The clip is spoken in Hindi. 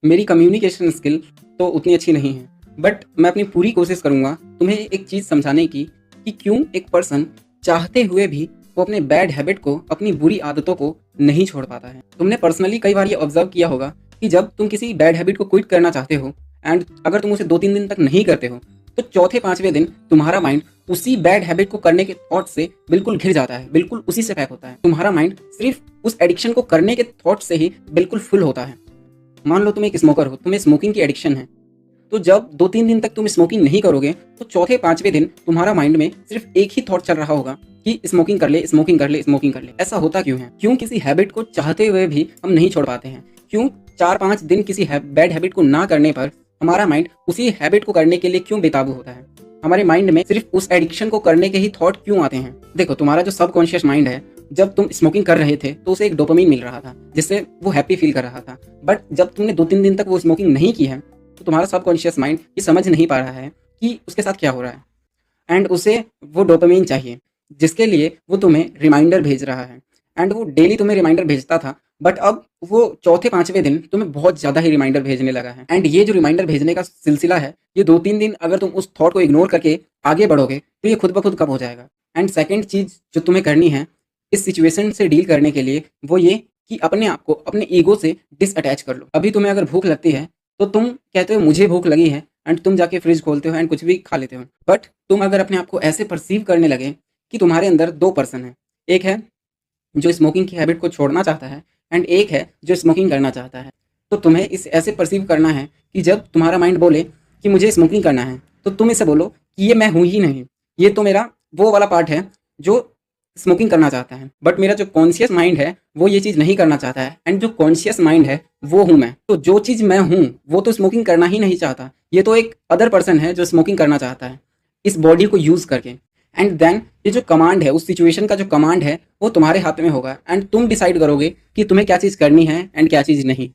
मेरी कम्युनिकेशन स्किल तो उतनी अच्छी नहीं है, बट मैं अपनी पूरी कोशिश करूँगा तुम्हें एक चीज़ समझाने की कि क्यों एक पर्सन चाहते हुए भी वो अपने बैड हैबिट को, अपनी बुरी आदतों को नहीं छोड़ पाता है। तुमने पर्सनली कई बार ये ऑब्जर्व किया होगा कि जब तुम किसी बैड हैबिट को क्विट करना चाहते हो एंड अगर तुम उसे 2-3 दिन तक नहीं करते हो, तो चौथे-5वें दिन तुम्हारा माइंड उसी बैड हैबिट को करने के थॉट से बिल्कुल घिर जाता है, बिल्कुल उसी से पैक होता है। तुम्हारा माइंड सिर्फ़ उस एडिक्शन को करने के थॉट से ही बिल्कुल फुल होता है। मान लो तुम एक स्मोकर हो, तुम्हें स्मोकिंग की एडिक्शन है, तो जब 2-3 दिन तक तुम स्मोकिंग नहीं करोगे, तो चौथे-5वें दिन तुम्हारा माइंड में सिर्फ़ एक ही थॉट चल रहा होगा कि स्मोकिंग कर ले, स्मोकिंग कर ले, स्मोकिंग कर ले। ऐसा होता क्यों है? क्यों किसी हैबिट को चाहते हुए भी हम नहीं छोड़ पाते हैं? क्यों 4-5 दिन किसी बैड हैबिट को ना करने पर हमारा माइंड उसी हैबिट को करने के लिए क्यों बेकाबू होता है? हमारे माइंड में सिर्फ़ उस एडिक्शन को करने के ही थॉट क्यों आते हैं? देखो, तुम्हारा जो सबकॉन्शियस माइंड है, जब तुम स्मोकिंग कर रहे थे, तो उसे एक डोपामाइन मिल रहा था, जिससे वो हैप्पी फ़ील कर रहा था। बट जब तुमने 2-3 दिन तक वो स्मोकिंग नहीं की है, तो तुम्हारा सबकॉन्शियस माइंड ये समझ नहीं पा रहा है कि उसके साथ क्या हो रहा है एंड उसे वो डोपामाइन चाहिए, जिसके लिए वो तुम्हें रिमाइंडर भेज रहा है एंड वो डेली तुम्हें रिमाइंडर भेजता था, बट अब वो चौथे-5वें दिन तुम्हें बहुत ज़्यादा ही रिमाइंडर भेजने लगा है एंड ये जो रिमाइंडर भेजने का सिलसिला है, ये 2-3 दिन अगर तुम उस थॉट को इग्नोर करके आगे बढ़ोगे, तो ये खुद ब खुद कम हो जाएगा। एंड सेकंड चीज़ जो तुम्हें करनी है, इस सिचुएशन से डील करने के लिए, वो ये कि अपने आप को अपने ईगो से डिसअटैच कर लो। अभी तुम्हें अगर भूख लगती है, तो तुम कहते हो मुझे भूख लगी है एंड तुम जाके फ्रिज खोलते हो एंड कुछ भी खा लेते हो। बट तुम अगर अपने आप को ऐसे परसीव करने लगे कि तुम्हारे अंदर 2 पर्सन हैं। एक है जो स्मोकिंग की हैबिट को छोड़ना चाहता है एंड एक है जो स्मोकिंग करना चाहता है। तो तुम्हें इस ऐसे परसीव करना है कि जब तुम्हारा माइंड बोले कि मुझे स्मोकिंग करना है, तो तुम इसे बोलो कि ये मैं हूँ ही नहीं। ये तो मेरा वो वाला पार्ट है जो स्मोकिंग करना चाहता है। बट मेरा जो कॉन्शियस माइंड है, वो ये चीज़ नहीं करना चाहता है एंड जो कॉन्शियस माइंड है, वो हूँ मैं। तो जो चीज़ मैं हूँ, वो तो स्मोकिंग करना ही नहीं चाहता। ये तो एक अदर पर्सन है जो स्मोकिंग करना चाहता है, इस बॉडी को यूज़ करके। एंड देन ये जो कमांड है, उस सिचुएशन का जो कमांड है, वो तुम्हारे हाथ में होगा एंड तुम डिसाइड करोगे कि तुम्हें क्या चीज़ करनी है एंड क्या चीज़ नहीं।